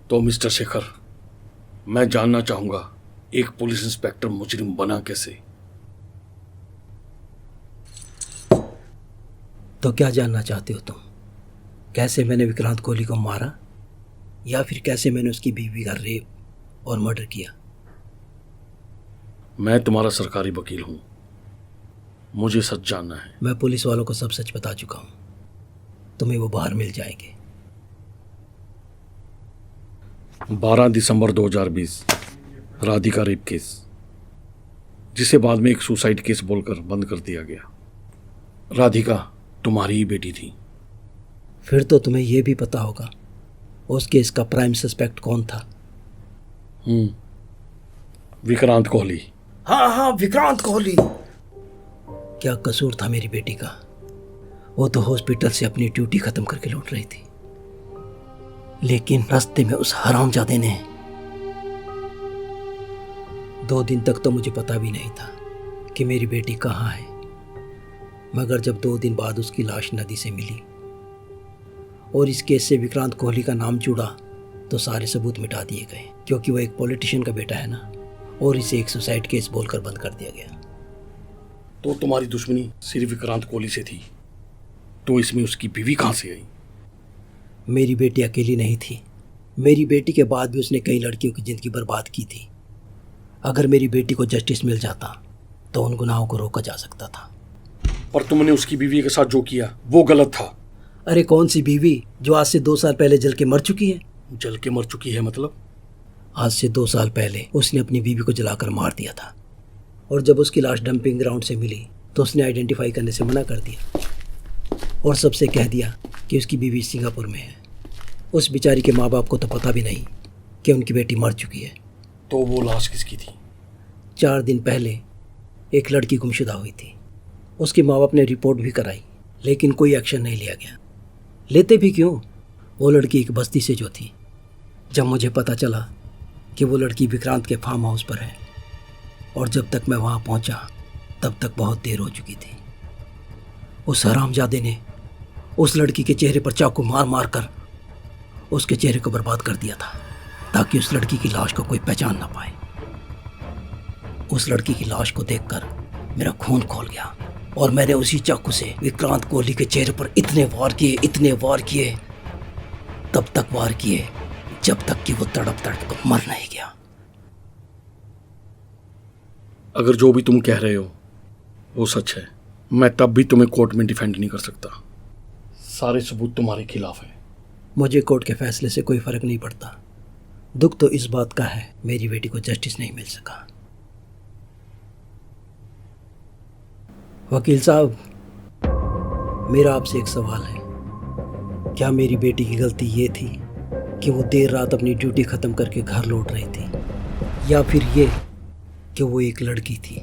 तो मिस्टर शेखर, मैं जानना चाहूंगा एक पुलिस इंस्पेक्टर मुजरिम बना कैसे? तो क्या जानना चाहते हो तुम? कैसे मैंने विक्रांत कोहली को मारा, या फिर कैसे मैंने उसकी बीवी का रेप और मर्डर किया? मैं तुम्हारा सरकारी वकील हूं, मुझे सच जानना है। मैं पुलिस वालों को सब सच बता चुका हूं, तुम्हें वो बाहर मिल जाएंगे। 12 दिसंबर 2020, राधिका रेप केस, जिसे बाद में एक सुसाइड केस बोलकर बंद कर दिया गया। राधिका तुम्हारी ही बेटी थी। फिर तो तुम्हें यह भी पता होगा उस केस का प्राइम सस्पेक्ट कौन था? विक्रांत कोहली। हाँ, विक्रांत कोहली। क्या कसूर था मेरी बेटी का? वो तो हॉस्पिटल से अपनी ड्यूटी खत्म करके लौट रही थी, लेकिन रास्ते में उस हरामजादे ने 2 दिन तक तो मुझे पता भी नहीं था कि मेरी बेटी कहाँ है। मगर जब 2 दिन बाद उसकी लाश नदी से मिली और इस केस से विक्रांत कोहली का नाम जुड़ा, तो सारे सबूत मिटा दिए गए, क्योंकि वो एक पॉलिटिशियन का बेटा है ना, और इसे एक सुसाइड केस बोलकर बंद कर दिया गया। तो तुम्हारी दुश्मनी सिर्फ विक्रांत कोहली से थी, तो इसमें उसकी बीवी कहाँ से आई? मेरी बेटी अकेली नहीं थी। मेरी बेटी के बाद भी उसने कई लड़कियों की ज़िंदगी बर्बाद की थी। अगर मेरी बेटी को जस्टिस मिल जाता तो उन गुनाहों को रोका जा सकता था। पर तुमने उसकी बीवी के साथ जो किया वो गलत था। अरे कौन सी बीवी जो आज से 2 साल पहले जल के मर चुकी है? जल के मर चुकी है मतलब? आज से 2 साल पहले उसने अपनी बीवी को जलाकर मार दिया था, और जब उसकी लाश डंपिंग ग्राउंड से मिली तो उसने आइडेंटिफाई करने से मना कर दिया और सबसे कह दिया कि उसकी बीवी सिंगापुर में है। उस बेचारी के माँ बाप को तो पता भी नहीं कि उनकी बेटी मर चुकी है। तो वो लाश किसकी थी? 4 दिन पहले एक लड़की गुमशुदा हुई थी। उसके माँ बाप ने रिपोर्ट भी कराई, लेकिन कोई एक्शन नहीं लिया गया। लेते भी क्यों? वो लड़की एक बस्ती से जो थी। जब मुझे पता चला कि वो लड़की विक्रांत के फार्म हाउस पर है, और जब तक मैं वहाँ पहुँचा तब तक बहुत देर हो चुकी थी। उस हरामजादे ने उस लड़की के चेहरे पर चाकू मार मार कर उसके चेहरे को बर्बाद कर दिया था, ताकि उस लड़की की लाश को कोई पहचान ना पाए। उस लड़की की लाश को देखकर मेरा खून खौल गया, और मैंने उसी चाकू से विक्रांत कोहली के चेहरे पर इतने वार किए, तब तक वार किए जब तक कि वो तड़प तड़प मर नहीं गया। अगर जो भी तुम कह रहे हो वो सच है, मैं तब भी तुम्हें कोर्ट में डिफेंड नहीं कर सकता। सारे सबूत तुम्हारे खिलाफ हैं। मुझे कोर्ट के फैसले से कोई फर्क नहीं पड़ता। दुख तो इस बात का है मेरी बेटी को जस्टिस नहीं मिल सका। वकील साहब, मेरा आपसे एक सवाल है। क्या मेरी बेटी की गलती ये थी कि वो देर रात अपनी ड्यूटी ख़त्म करके घर लौट रही थी, या फिर ये कि वो एक लड़की थी?